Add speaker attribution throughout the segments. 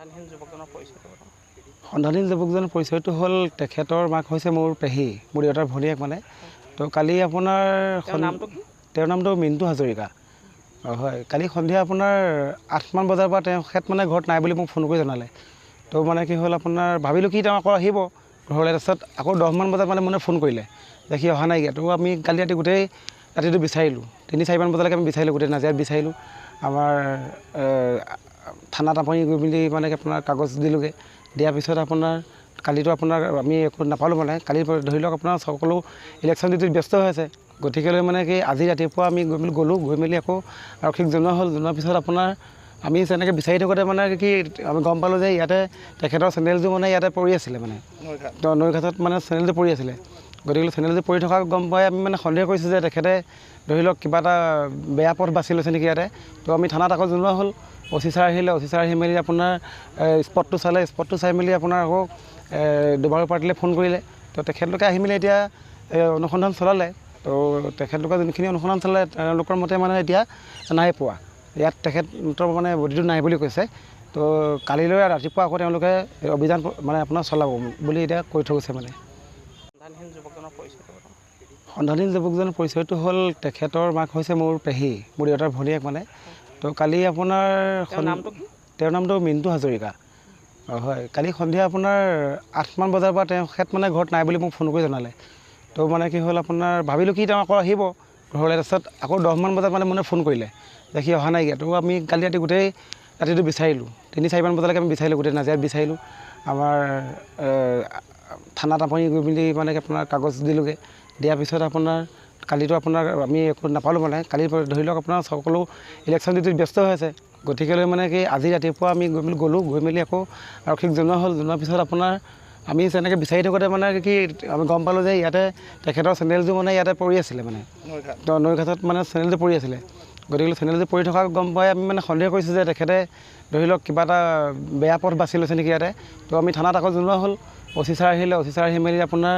Speaker 1: সন্ধানহীন যুৱকজনৰ পৰিচয়টো হ'ল তেখেতৰ মাক হৈছে মোৰ পেহী, মোৰ দেউতাৰ ভনীয়েক মানে। তো কালি আপোনাৰ তেওঁৰ নামটো মিণ্টু হাজৰিকা। হয়, কালি সন্ধিয়া আপোনাৰ 8মান বজাৰ পৰা তেখেত মানে ঘৰত নাই বুলি মোক ফোন কৰি জনালে। তো মানে কি হ'ল আপোনাৰ ভাবিলোঁ কি তেওঁ আকৌ আহিব ঘৰলৈ, তাৰপিছত আকৌ 10মান বজাত মানে ফোন কৰিলে যে সি অহা নাইকিয়া। তো আমি কালি ৰাতি গোটেই ৰাতিটো বিচাৰিলোঁ, 3-4মান বজালৈকে আমি বিচাৰিলোঁ, গোটেই নাজিৰাত বিচাৰিলোঁ। আমাৰ থানাত আপুনি গৈ মেলি মানে আপোনাৰ কাগজ দিলোঁগৈ, দিয়াৰ পিছত আপোনাৰ কালিতো আপোনাৰ আমি একো নাপালোঁ মানে। কালি ধৰি লওক আপোনাৰ সকলো ইলেকশ্যন ডিউটিত ব্যস্ত হৈ আছে, গতিকেলৈ মানে কি আজি ৰাতিপুৱা আমি গৈ মেলি আকৌ আৰক্ষীক জনোৱা হ'ল। জনোৱাৰ পিছত আপোনাৰ আমি তেনেকৈ বিচাৰি থাকোঁতে মানে কি আমি গম পালোঁ যে ইয়াতে তেখেতৰ চেনেলযোৰ মানে ইয়াতে পৰি আছিলে মানে নৈঘাটত মানে চেনেলটো পৰি আছিলে। গতিকে চেনেলযোৰ পৰি থকা গম পাই আমি মানে সন্দেহ কৰিছোঁ যে তেখেতে ধৰি লওক কিবা এটা বেয়া পথ বাছি লৈছে নেকি ইয়াতে। তো আমি থানাত আকৌ জনোৱা হ'ল, অচি ছাৰ আহিলে, অচি ছাৰ আহি মেলি আপোনাৰ স্পটটো চালে, স্পটটো চাই মেলি আপোনাৰ আকৌ দুবাৰ পাৰ্টিলৈ ফোন কৰিলে। তো তেখেতলোকে আহি মেলি এতিয়া অনুসন্ধান চলালে। তো তেখেতলোকে যোনখিনি অনুসন্ধান চলালে তেওঁলোকৰ মতে মানে এতিয়া নাই পোৱা, ইয়াত তেখেতৰ মানে বডিটো নাই বুলি কৈছে। তো কালিলৈ ৰাতিপুৱা আকৌ তেওঁলোকে অভিযান মানে আপোনাৰ চলাব বুলি এতিয়া কৈ থৈ গৈছে মানে। সন্ধানহীন যুৱকজনৰ পৰিচয়টো হ'ল তেখেতৰ মাক হৈছে মোৰ পেহী, মোৰ দেউতাৰ ভনীয়েক মানে। তো কালি আপোনাৰ তেওঁৰ নামটো মিণ্টু হাজৰিকা। হয়, কালি সন্ধিয়া আপোনাৰ 8মান বজাৰ পৰা তেখেত মানে ঘৰত নাই বুলি মোক ফোন কৰি জনালে। তো মানে কি হ'ল আপোনাৰ ভাবিলোঁ কি তেওঁ আকৌ আহিব ঘৰলৈ, তাৰপিছত আকৌ 10মান বজাত মানে ফোন কৰিলে যে সি অহা নাইকিয়া। তো আমি কালি ৰাতি গোটেই ৰাতিটো বিচাৰিলোঁ, 3-4মান বজালৈকে আমি বিচাৰিলোঁ, গোটেই নাজিৰাত বিচাৰিলোঁ। আমাৰ থানাত আপুনি গৈ মেলি মানে আপোনাৰ কাগজ দিলোঁগৈ, দিয়াৰ পিছত আপোনাৰ কালিতো আপোনাৰ আমি একো নাপালোঁ মানে। কালি ধৰি লওক আপোনাৰ সকলো ইলেকশ্যন ডিউটিত ব্যস্ত হৈ আছে, গতিকেলৈ মানে কি আজি ৰাতিপুৱা আমি গৈ মেলি আকৌ আৰক্ষীক জনোৱা হ'ল। জনোৱাৰ পিছত আপোনাৰ আমি তেনেকৈ বিচাৰি থাকোঁতে মানে কি আমি গম পালোঁ যে ইয়াতে তেখেতৰ চেনেলযোৰ মানে ইয়াতে পৰি আছিলে মানে নৈঘাটত মানে চেনেলটো পৰি আছিলে। গতিকে চেনেলযোৰ পৰি থকা গম পাই আমি মানে সন্দেহ কৰিছোঁ যে তেখেতে ধৰি লওক কিবা এটা বেয়া পথ বাছি লৈছে নেকি ইয়াতে। তো আমি থানাত আকৌ জনোৱা হ'ল, অচি ছাৰ আহিলে, অচি ছাৰ আহি মেলি আপোনাৰ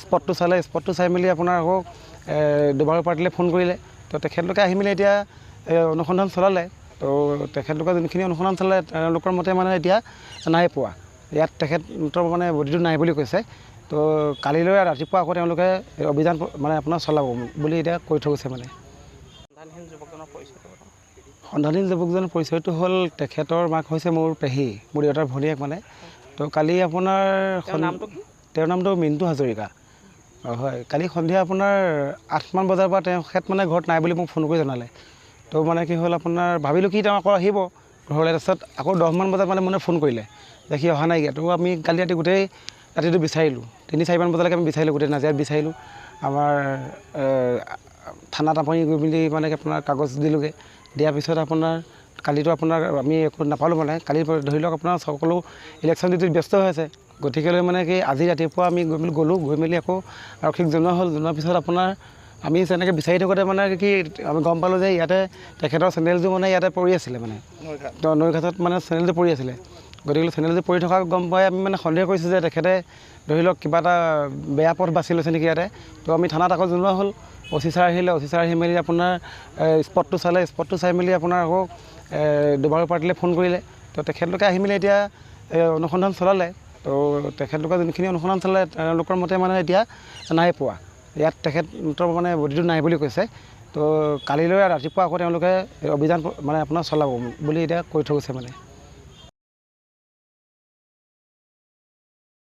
Speaker 1: স্পটটো চালে, স্পটটো চাই মেলি আপোনাৰ আকৌ দুবাৰ পাৰ্টিলৈ ফোন কৰিলে। তো তেখেতলোকে আহি মেলি এতিয়া অনুসন্ধান চলালে। তো তেখেতলোকে যোনখিনি অনুসন্ধান চলালে তেওঁলোকৰ মতে মানে এতিয়া নাই পোৱা, ইয়াত তেখেতৰ মানে বডিটো নাই বুলি কৈছে। তো কালিলৈ ৰাতিপুৱা আকৌ তেওঁলোকে অভিযান মানে আপোনাৰ চলাব বুলি এতিয়া কৈ থৈ গৈছে মানে। সন্ধানহীন যুৱকজনৰ পৰিচয়টো হ'ল তেখেতৰ মাক হৈছে মোৰ পেহী, মোৰ দেউতাৰ ভনীয়েক মানে। তো কালি আপোনাৰ তেওঁৰ নামটো মিণ্টু হাজৰিকা। হয়, কালি সন্ধিয়া আপোনাৰ 8মান বজাৰ পৰা তেখেত মানে ঘৰত নাই বুলি মোক ফোন কৰি জনালে। তো মানে কি হ'ল আপোনাৰ ভাবিলোঁ কি তেওঁ আকৌ আহিব ঘৰলৈ, তাৰপিছত আকৌ 10মান বজাত মানে ফোন কৰিলে যে সি অহা নাইকিয়া। তো আমি কালি ৰাতি গোটেই ৰাতিটো বিচাৰিলোঁ, 3-4মান বজালৈকে আমি বিচাৰিলোঁ, গোটেই নাজিৰাত বিচাৰিলোঁ। আমাৰ থানাত আপুনি গৈ মেলি মানে আপোনাৰ কাগজ দিলোঁগৈ, দিয়াৰ পিছত আপোনাৰ কালিতো আপোনাৰ আমি একো নাপালোঁ মানে। কালি ধৰি লওক আপোনাৰ সকলো ইলেকশ্যন ডিউটিত ব্যস্ত হৈ আছে, গতিকেলৈ মানে কি আজি ৰাতিপুৱা আমি গৈ মেলি আকৌ আৰক্ষীক জনোৱা হ'ল। জনোৱাৰ পিছত আপোনাৰ আমি তেনেকৈ বিচাৰি থাকোঁতে মানে কি আমি গম পালোঁ যে ইয়াতে তেখেতৰ চেনেলযোৰ মানে ইয়াতে পৰি আছিলে মানে নৈঘাটত মানে চেনেলটো পৰি আছিলে। গতিকে চেনেলযোৰ পৰি থকা গম পাই আমি মানে সন্দেহ কৰিছোঁ যে তেখেতে ধৰি লওক কিবা এটা বেয়া পথ বাছি লৈছে নেকি ইয়াতে। তো আমি থানাত আকৌ জনোৱা হ'ল, অচি ছাৰ আহিলে, অচি ছাৰ আহি মেলি আপোনাৰ স্পটটো চালে, স্পটটো চাই মেলি আপোনাৰ আকৌ দুবাৰ পাৰ্টিলৈ ফোন কৰিলে। তো তেখেতলোকে আহি মেলি এতিয়া অনুসন্ধান চলালে। তো তেখেতলোকে যোনখিনি অনুসন্ধান চলালে তেওঁলোকৰ মতে মানে এতিয়া নাই পোৱা, ইয়াত তেখেতৰ মানে বডিটো নাই বুলি কৈছে। তো কালিলৈ ৰাতিপুৱা আকৌ তেওঁলোকে অভিযান মানে আপোনাৰ চলাব বুলি এতিয়া কৈ থৈ গৈছে মানে।